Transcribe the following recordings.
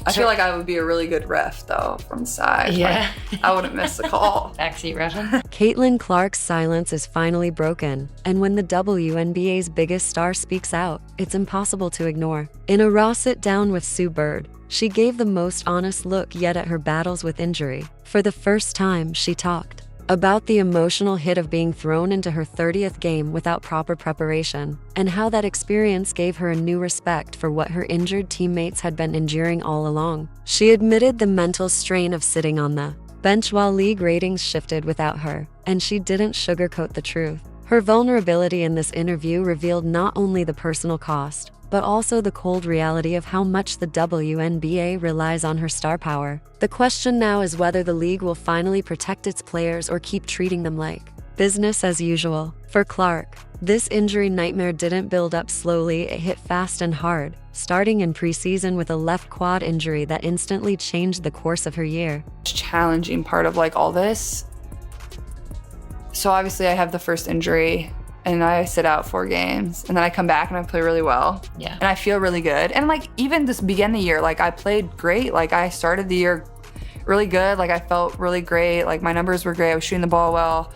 I feel like I would be a really good ref, though, from the side. Yeah. Like, I wouldn't miss the call. Backseat reffing. Caitlin Clark's silence is finally broken, and when the WNBA's biggest star speaks out, it's impossible to ignore. In a raw sit-down with Sue Bird, she gave the most honest look yet at her battles with injury. For the first time, she talked about the emotional hit of being thrown into her 30th game without proper preparation, and how that experience gave her a new respect for what her injured teammates had been enduring all along. She admitted the mental strain of sitting on the bench while league ratings shifted without her, and she didn't sugarcoat the truth. Her vulnerability in this interview revealed not only the personal cost, but also the cold reality of how much the WNBA relies on her star power. The question now is whether the league will finally protect its players or keep treating them like business as usual. For Clark, this injury nightmare didn't build up slowly, it hit fast and hard, starting in preseason with a left quad injury that instantly changed the course of her year. Challenging part of like all this. So obviously I have the first injury and I sit out 4 games and then I come back and I play really well. Yeah. And I feel really good. And like even this beginning of the year, like I played great. Like I started the year really good. Like I felt really great. Like my numbers were great. I was shooting the ball well.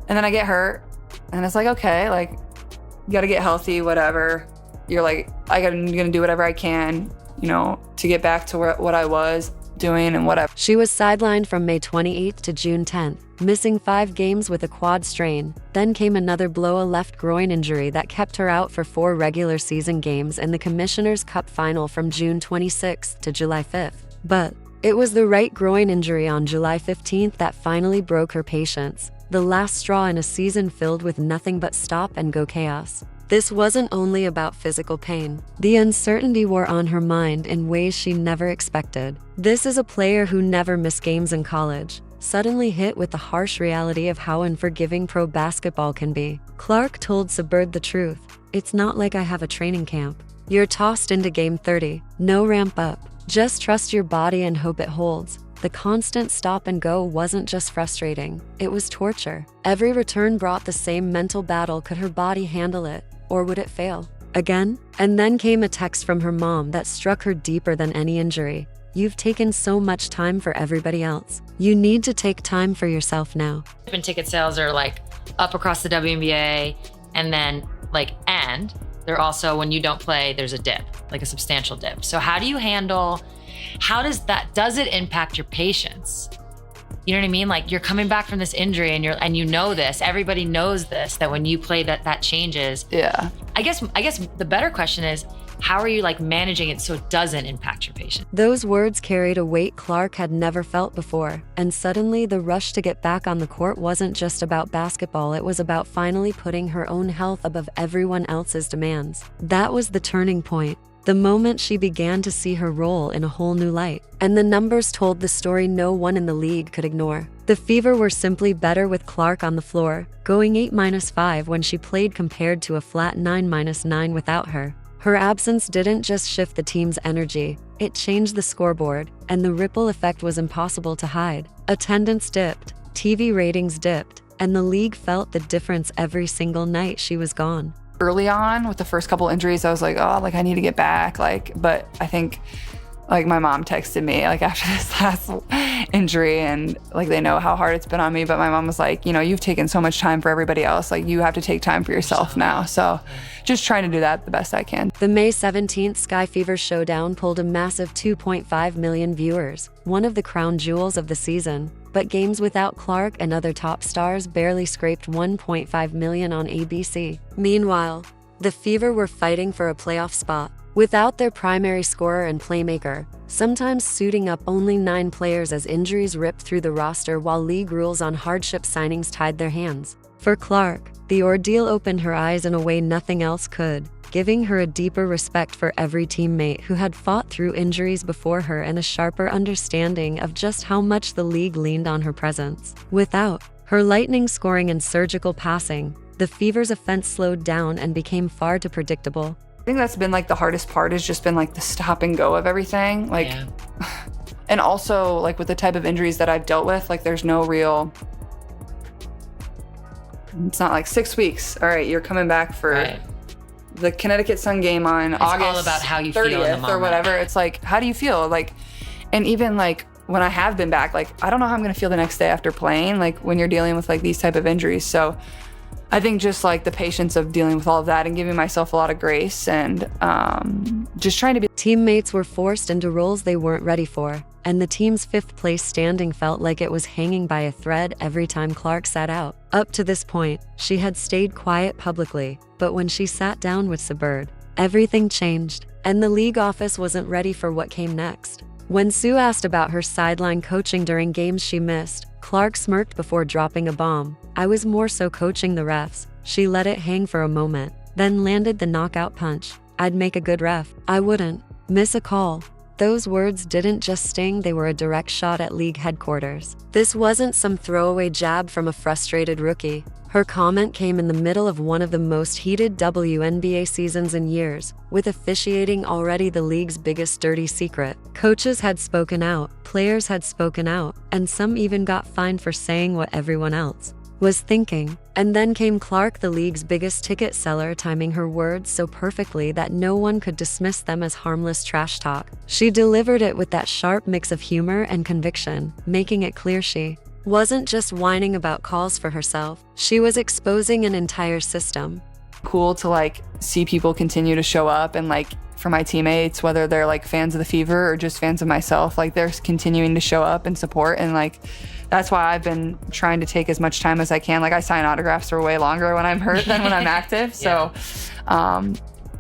And then I get hurt and it's like, okay, like you gotta get healthy, whatever. You're like, I'm gonna do whatever I can, you know, to get back to what I was doing and whatever. She was sidelined from May 28th to June 10th, missing 5 games with a quad strain. Then came another blow, a left groin injury that kept her out for 4 regular season games and the Commissioner's Cup final from June 26th to July 5th. But it was the right groin injury on July 15th that finally broke her patience, the last straw in a season filled with nothing but stop-and-go chaos. This wasn't only about physical pain. The uncertainty wore on her mind in ways she never expected. This is a player who never missed games in college, suddenly hit with the harsh reality of how unforgiving pro basketball can be. Clark told Bird the truth. It's not like I have a training camp. You're tossed into game 30. No ramp up. Just trust your body and hope it holds. The constant stop and go wasn't just frustrating, it was torture. Every return brought the same mental battle. Could her body handle it? Or would it fail? Again? And then came a text from her mom that struck her deeper than any injury. You've taken so much time for everybody else. You need to take time for yourself now. And ticket sales are like up across the WNBA, and then and they're also, when you don't play, there's a dip, like a substantial dip. So how do you handle, does it impact your patience? You know what I mean? Like you're coming back from this injury and you know this, everybody knows this, that when you play that changes. Yeah. I guess the better question is, how are you managing it so it doesn't impact your patience? Those words carried a weight Clark had never felt before, and suddenly the rush to get back on the court wasn't just about basketball, it was about finally putting her own health above everyone else's demands. That was the turning point. The moment she began to see her role in a whole new light. And the numbers told the story no one in the league could ignore. The Fever were simply better with Clark on the floor, going 8-5 when she played compared to a flat 9-9 without her. Her absence didn't just shift the team's energy, it changed the scoreboard, and the ripple effect was impossible to hide. Attendance dipped, TV ratings dipped, and the league felt the difference every single night she was gone. Early on with the first couple injuries, I was like, oh, I need to get back. But I think my mom texted me after this last injury and they know how hard it's been on me. But my mom was like, you've taken so much time for everybody else. You have to take time for yourself now. So just trying to do that the best I can. The May 17th Sky Fever Showdown pulled a massive 2.5 million viewers, one of the crown jewels of the season. But games without Clark and other top stars barely scraped 1.5 million on ABC. Meanwhile, the Fever were fighting for a playoff spot. Without their primary scorer and playmaker, sometimes suiting up only 9 players as injuries ripped through the roster while league rules on hardship signings tied their hands. For Clark, the ordeal opened her eyes in a way nothing else could, giving her a deeper respect for every teammate who had fought through injuries before her and a sharper understanding of just how much the league leaned on her presence. Without her lightning scoring and surgical passing, the Fever's offense slowed down and became far too predictable. I think that's been the hardest part, has just been the stop and go of everything. Yeah. And also with the type of injuries that I've dealt with, there's no real, it's not 6 weeks. All right, you're coming back for Right. the Connecticut Sun game on August all about how you 30th feel in the or moment. whatever. It's like, how do you feel? Like, and even like when I have been back, like, I don't know how I'm going to feel the next day after playing, like when you're dealing with like these type of injuries. So I think just like the patience of dealing with all of that and giving myself a lot of grace and just trying to be. Teammates were forced into roles they weren't ready for, and the team's 5th place standing felt like it was hanging by a thread every time Clark sat out. Up to this point, she had stayed quiet publicly, but when she sat down with Sabird, everything changed, and the league office wasn't ready for what came next. When Sue asked about her sideline coaching during games she missed, Clark smirked before dropping a bomb. "I was more so coaching the refs." She let it hang for a moment, then landed the knockout punch. "I'd make a good ref. I wouldn't miss a call." Those words didn't just sting, they were a direct shot at league headquarters. This wasn't some throwaway jab from a frustrated rookie. Her comment came in the middle of one of the most heated WNBA seasons in years, with officiating already the league's biggest dirty secret. Coaches had spoken out, players had spoken out, and some even got fined for saying what everyone else was thinking. And then came Clark, the league's biggest ticket seller, timing her words so perfectly that no one could dismiss them as harmless trash talk. She delivered it with that sharp mix of humor and conviction, making it clear she wasn't just whining about calls for herself. She was exposing an entire system. Cool to like see people continue to show up, and like for my teammates, whether they're like fans of the Fever or just fans of myself, like they're continuing to show up and support. And like that's why I've been trying to take as much time as I can. Like I sign autographs for way longer when I'm hurt than when I'm active. So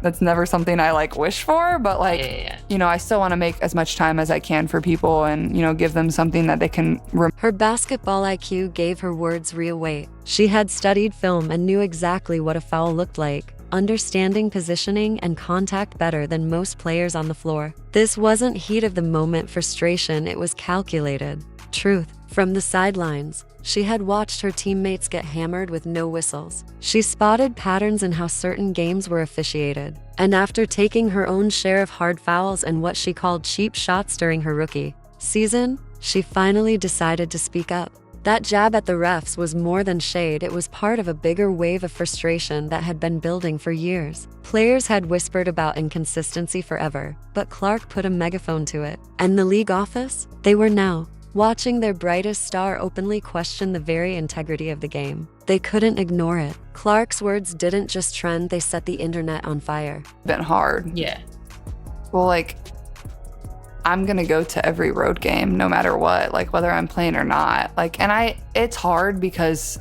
that's never something I like wish for, but like, you know, I still want to make as much time as I can for people and, you know, give them something that they can Her basketball IQ gave her words real weight. She had studied film and knew exactly what a foul looked like, understanding positioning and contact better than most players on the floor. This wasn't heat of the moment frustration, it was calculated truth. From the sidelines, she had watched her teammates get hammered with no whistles. She spotted patterns in how certain games were officiated. And after taking her own share of hard fouls and what she called cheap shots during her rookie season, she finally decided to speak up. That jab at the refs was more than shade, it was part of a bigger wave of frustration that had been building for years. Players had whispered about inconsistency forever, but Clark put a megaphone to it. And the league office? They were now watching their brightest star openly question the very integrity of the game. They couldn't ignore it. Clark's words didn't just trend, they set the internet on fire. been hard. Yeah. Well, like I'm gonna go to every road game no matter what, like whether I'm playing or not. Like, and it's hard because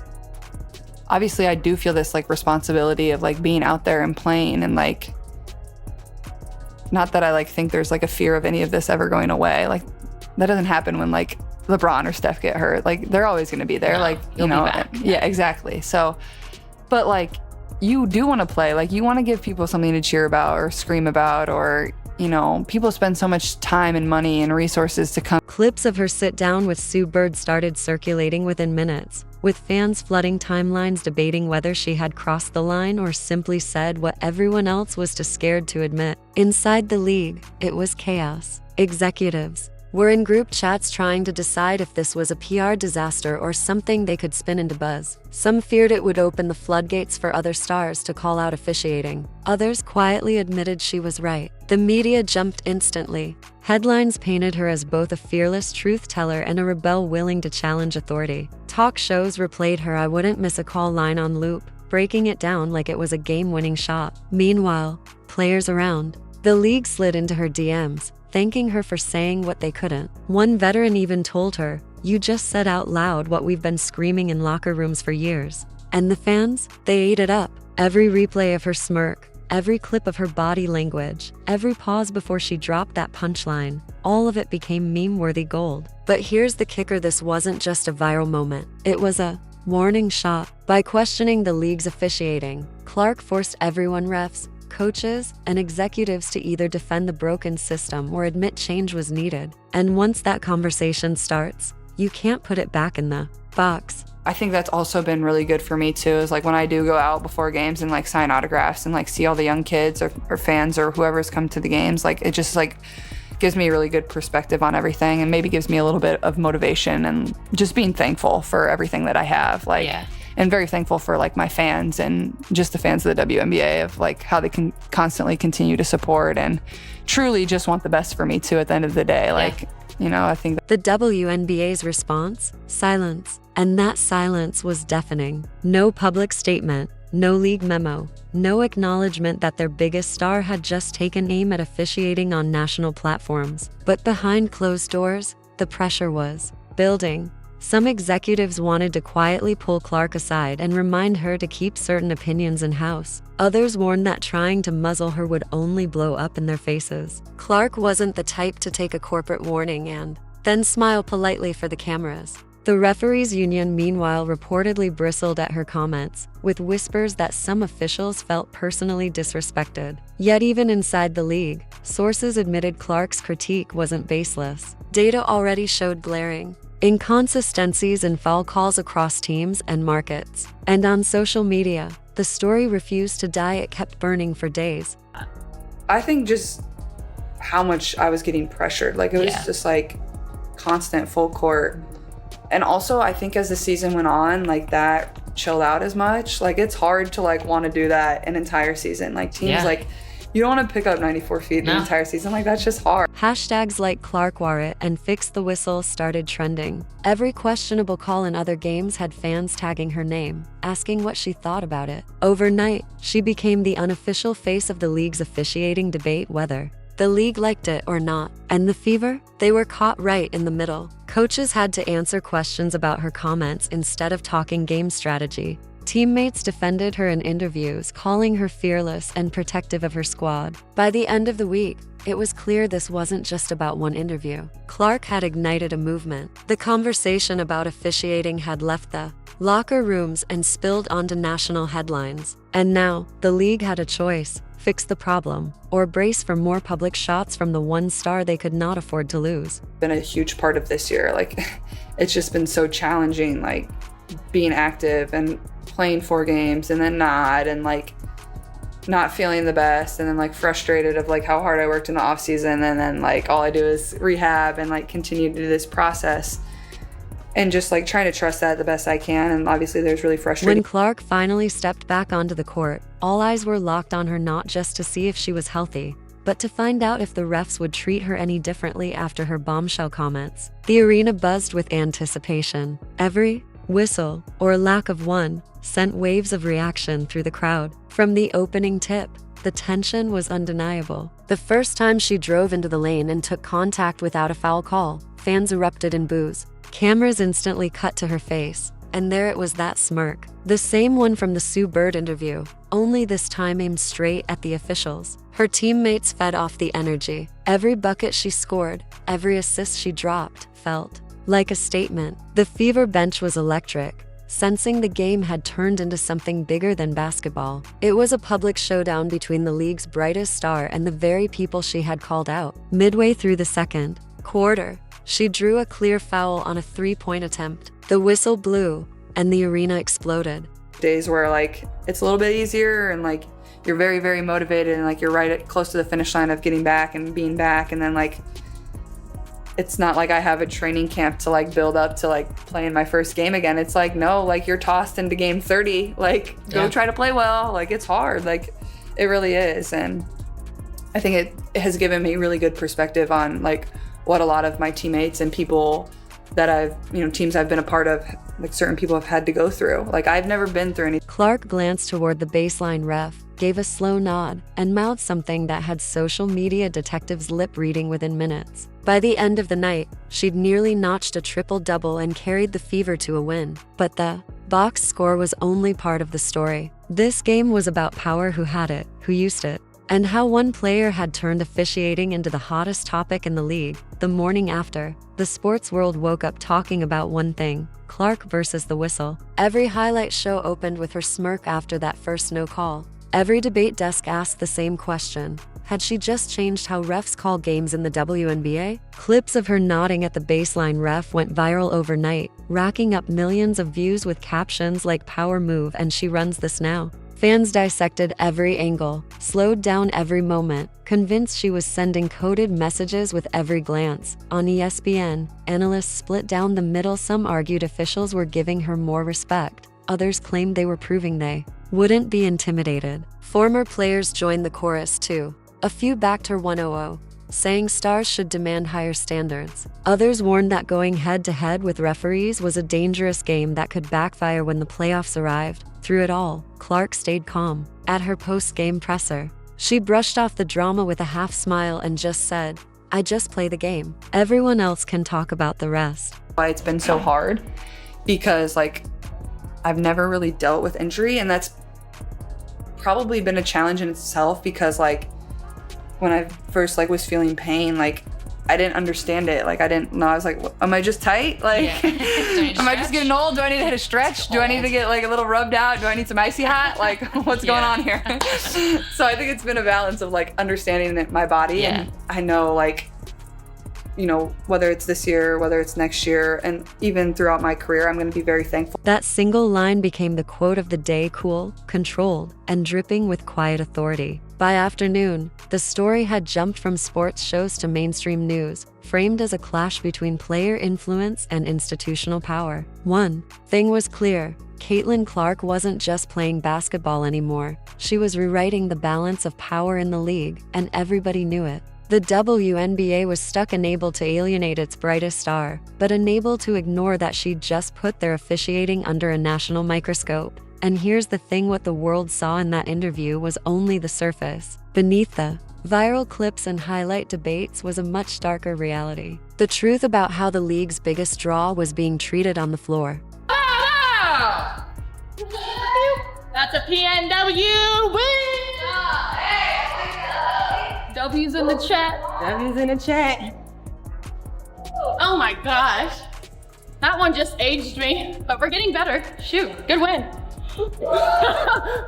obviously I do feel this like responsibility of like being out there and playing, and like, not that I like think there's like a fear of any of this ever going away. Like that doesn't happen when like LeBron or Steph get hurt. Like they're always gonna be there. No, like, you'll you know, be back. yeah, exactly. So, but like you do want to play. Like you want to give people something to cheer about or scream about, or, you know, people spend so much time and money and resources to come. Clips of her sit down with Sue Bird started circulating within minutes, with fans flooding timelines debating whether she had crossed the line or simply said what everyone else was too scared to admit. Inside the league, it was chaos. Executives were in group chats trying to decide if this was a PR disaster or something they could spin into buzz. Some feared it would open the floodgates for other stars to call out officiating. Others quietly admitted she was right. The media jumped instantly. Headlines painted her as both a fearless truth teller and a rebel willing to challenge authority. Talk shows replayed her "I wouldn't miss a call" line on loop, breaking it down like it was a game-winning shot. Meanwhile, players around the league slid into her DMs, thanking her for saying what they couldn't. One veteran even told her, "You just said out loud what we've been screaming in locker rooms for years." And the fans, they ate it up. Every replay of her smirk, every clip of her body language, every pause before she dropped that punchline, all of it became meme-worthy gold. But here's the kicker, this wasn't just a viral moment. It was a warning shot. By questioning the league's officiating, Clark forced everyone, refs, coaches, and executives, to either defend the broken system or admit change was needed. And once that conversation starts, you can't put it back in the box. I think that's also been really good for me too, is like when I do go out before games and like sign autographs and like see all the young kids or fans or whoever's come to the games, like it just like gives me a really good perspective on everything, and maybe gives me a little bit of motivation and just being thankful for everything that I have. Like, and very thankful for like my fans and just the fans of the WNBA, of like how they can constantly continue to support and truly just want the best for me too at the end of the day. Like, you know, I think The WNBA's response? Silence. And that silence was deafening. No public statement, no league memo, no acknowledgement that their biggest star had just taken aim at officiating on national platforms. But behind closed doors, the pressure was building. Some executives wanted to quietly pull Clark aside and remind her to keep certain opinions in-house. Others warned that trying to muzzle her would only blow up in their faces. Clark wasn't the type to take a corporate warning and then smile politely for the cameras. The referees union, meanwhile, reportedly bristled at her comments, with whispers that some officials felt personally disrespected. Yet even inside the league, sources admitted Clark's critique wasn't baseless. Data already showed glaring inconsistencies in foul calls across teams and markets. And on social media, the story refused to die. It kept burning for days. I think just how much I was getting pressured. Like, it was just like constant full court. And also, I think as the season went on, like, that chilled out as much. Like, it's hard to like want to do that an entire season. Like, teams like, you don't want to pick up 94 feet the entire season. Like, that's just hard. Hashtags like Clark War It and Fix the Whistle started trending. Every questionable call in other games had fans tagging her name, asking what she thought about it. Overnight, she became the unofficial face of the league's officiating debate, whether the league liked it or not. And the Fever? They were caught right in the middle. Coaches had to answer questions about her comments instead of talking game strategy. Teammates defended her in interviews, calling her fearless and protective of her squad. By the end of the week, it was clear this wasn't just about one interview. Clark had ignited a movement. The conversation about officiating had left the locker rooms and spilled onto national headlines. And now, the league had a choice: fix the problem, or brace for more public shots from the one star they could not afford to lose. Been a huge part of this year. Like, it's just been so challenging, like being active and playing 4 games and then not, and like not feeling the best, and then like frustrated of like how hard I worked in the off season, and then like all I do is rehab and like continue to do this process, and just like trying to trust that the best I can. And obviously there's really frustrating. When Clark finally stepped back onto the court, all eyes were locked on her, not just to see if she was healthy, but to find out if the refs would treat her any differently after her bombshell comments. The arena buzzed with anticipation. Every whistle, or lack of one, sent waves of reaction through the crowd. From the opening tip, the tension was undeniable. The first time she drove into the lane and took contact without a foul call, fans erupted in boos. Cameras instantly cut to her face, and there it was, that smirk. The same one from the Sue Bird interview, only this time aimed straight at the officials. Her teammates fed off the energy. Every bucket she scored, every assist she dropped, felt like a statement. The Fever bench was electric, sensing the game had turned into something bigger than basketball. It was a public showdown between the league's brightest star and the very people she had called out. Midway through the second quarter, she drew a clear foul on a 3-point attempt. The whistle blew, and the arena exploded. Days where like it's a little bit easier and like you're very, very motivated and like you're close to the finish line of getting back and being back, and then like it's not like I have a training camp to like build up to like playing my first game again. It's like, no, like you're tossed into game 30, like go try to play well. Like, it's hard, like it really is. And I think it has given me really good perspective on like what a lot of my teammates and people that I've, teams I've been a part of, like certain people have had to go through. Like, I've never been through anything. Clark glanced toward the baseline ref, gave a slow nod, and mouthed something that had social media detectives lip reading within minutes. By the end of the night, she'd nearly notched a triple-double and carried the Fever to a win. But the box score was only part of the story. This game was about power, who had it, who used it, and how one player had turned officiating into the hottest topic in the league. The morning after, the sports world woke up talking about one thing: Clark versus the whistle. Every highlight show opened with her smirk after that first no call. Every debate desk asked the same question: had she just changed how refs call games in the WNBA? Clips of her nodding at the baseline ref went viral overnight, racking up millions of views with captions like "Power move" and "She runs this now." Fans dissected every angle, slowed down every moment, convinced she was sending coded messages with every glance. On ESPN, analysts split down the middle. Some argued officials were giving her more respect. others claimed they were proving they wouldn't be intimidated. Former players joined the chorus too. A few backed her 1-0, saying stars should demand higher standards. Others warned that going head-to-head with referees was a dangerous game that could backfire when the playoffs arrived. Through it all, Clark stayed calm. At her post-game presser, she brushed off the drama with a half smile and just said, "I just play the game. Everyone else can talk about the rest." Why it's been so hard, because like I've never really dealt with injury, and that's probably been a challenge in itself, because like when I first like was feeling pain, like I didn't understand it. Like I didn't know. I was like, am I just tight? Like, am I just getting old? Do I need to hit a stretch? Do I need to get like a little rubbed out? Do I need some icy hot? Like, what's going on here? So I think it's been a balance of like understanding my body. And I know like, you know, whether it's this year, whether it's next year, and even throughout my career, I'm going to be very thankful. That single line became the quote of the day: cool, controlled, and dripping with quiet authority. By afternoon, the story had jumped from sports shows to mainstream news, framed as a clash between player influence and institutional power. One thing was clear: Caitlin Clark wasn't just playing basketball anymore. She was rewriting the balance of power in the league, and everybody knew it. The WNBA was stuck, unable to alienate its brightest star, but unable to ignore that she'd just put their officiating under a national microscope. And here's the thing: what the world saw in that interview was only the surface. Beneath the viral clips and highlight debates was a much darker reality. The truth about how the league's biggest draw was being treated on the floor. Oh! That's a PNW win! W's in the chat. W's in the chat. Oh my gosh. That one just aged me, but we're getting better. Shoot, good win.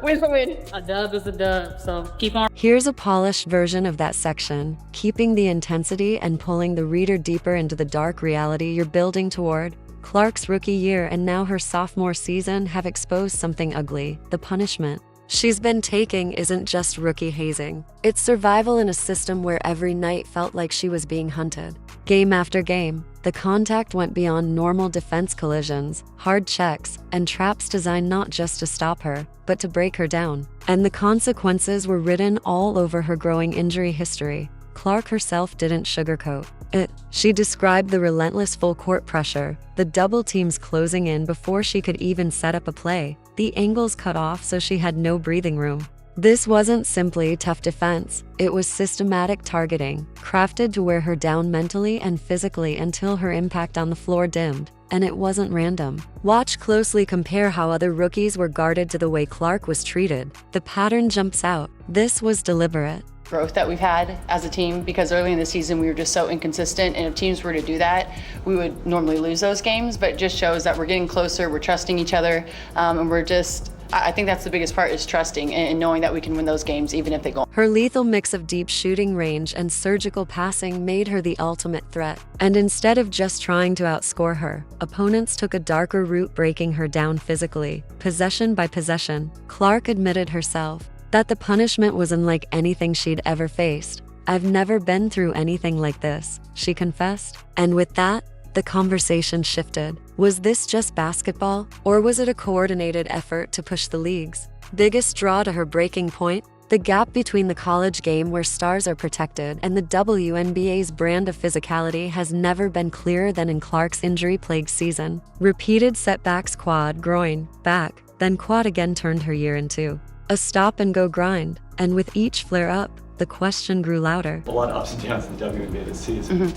Win for win. A dub is a dub, so keep on. Here's a polished version of that section, keeping the intensity and pulling the reader deeper into the dark reality you're building toward. Clark's rookie year and now her sophomore season have exposed something ugly: the punishment she's been taking isn't just rookie hazing. It's survival in a system where every night felt like she was being hunted. Game after game, the contact went beyond normal defense collisions, hard checks, and traps designed not just to stop her, but to break her down. And the consequences were written all over her growing injury history. Clark herself didn't sugarcoat it. She described the relentless full-court pressure, the double teams closing in before she could even set up a play, the angles cut off so she had no breathing room. This wasn't simply tough defense, it was systematic targeting, crafted to wear her down mentally and physically until her impact on the floor dimmed. And it wasn't random. Watch closely, compare how other rookies were guarded to the way Clark was treated. The pattern jumps out. This was deliberate. Growth that we've had as a team, because early in the season we were just so inconsistent, and if teams were to do that, we would normally lose those games. But it just shows that we're getting closer, we're trusting each other, and we're just, I think that's the biggest part, is trusting and knowing that we can win those games even if they go. Her lethal mix of deep shooting range and surgical passing made her the ultimate threat. And instead of just trying to outscore her, opponents took a darker route, breaking her down physically, possession by possession. Clark admitted herself that the punishment was unlike anything she'd ever faced. "I've never been through anything like this," she confessed. And with that, the conversation shifted. Was this just basketball, or was it a coordinated effort to push the league's biggest draw to her breaking point? The gap between the college game, where stars are protected, and the WNBA's brand of physicality has never been clearer than in Clark's injury-plagued season. Repeated setbacks, quad, groin, back, then quad again, turned her year into a stop-and-go grind. And with each flare-up, the question grew louder. A lot of ups and downs in the WNBA this season.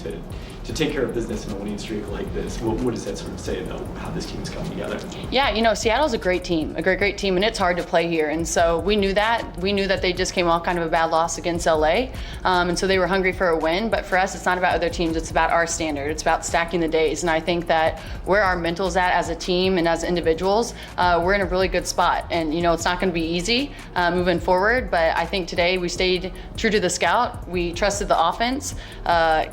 To take care of business in a winning streak like this, what does that sort of say about how this team is coming together? Yeah, you know, Seattle's a great team, great team, and it's hard to play here. And so we knew that. We knew that they just came off kind of a bad loss against LA. And so they were hungry for a win. But for us, it's not about other teams. It's about our standard. It's about stacking the days. And I think that where our mental's at as a team and as individuals, we're in a really good spot. And, you know, it's not going to be easy moving forward. But I think today we stayed true to the scout. We trusted the offense.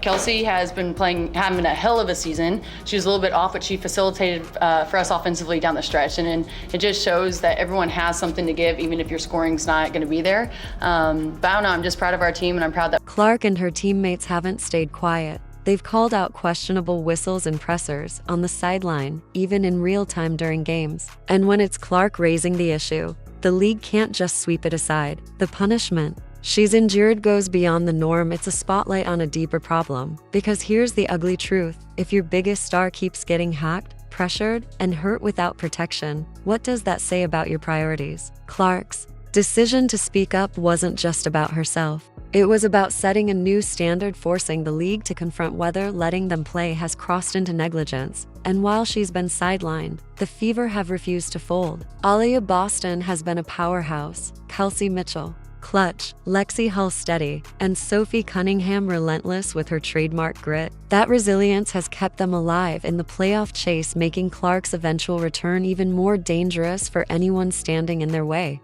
Kelsey has been having a hell of a season. She was a little bit off, but she facilitated for us offensively down the stretch. And it just shows that everyone has something to give, even if your scoring's not going to be there. But I don't know, I'm just proud of our team, and I'm proud that Clark and her teammates haven't stayed quiet. They've called out questionable whistles and pressers on the sideline, even in real time during games. And when it's Clark raising the issue, the league can't just sweep it aside. The punishment she's endured goes beyond the norm. It's a spotlight on a deeper problem. Because here's the ugly truth. If your biggest star keeps getting hacked, pressured, and hurt without protection, what does that say about your priorities? Clark's decision to speak up wasn't just about herself. It was about setting a new standard, forcing the league to confront whether letting them play has crossed into negligence. And while she's been sidelined, the Fever have refused to fold. Aliyah Boston has been a powerhouse, Kelsey Mitchell clutch, Lexi Hull steady, and Sophie Cunningham relentless with her trademark grit. That resilience has kept them alive in the playoff chase, making Clark's eventual return even more dangerous for anyone standing in their way.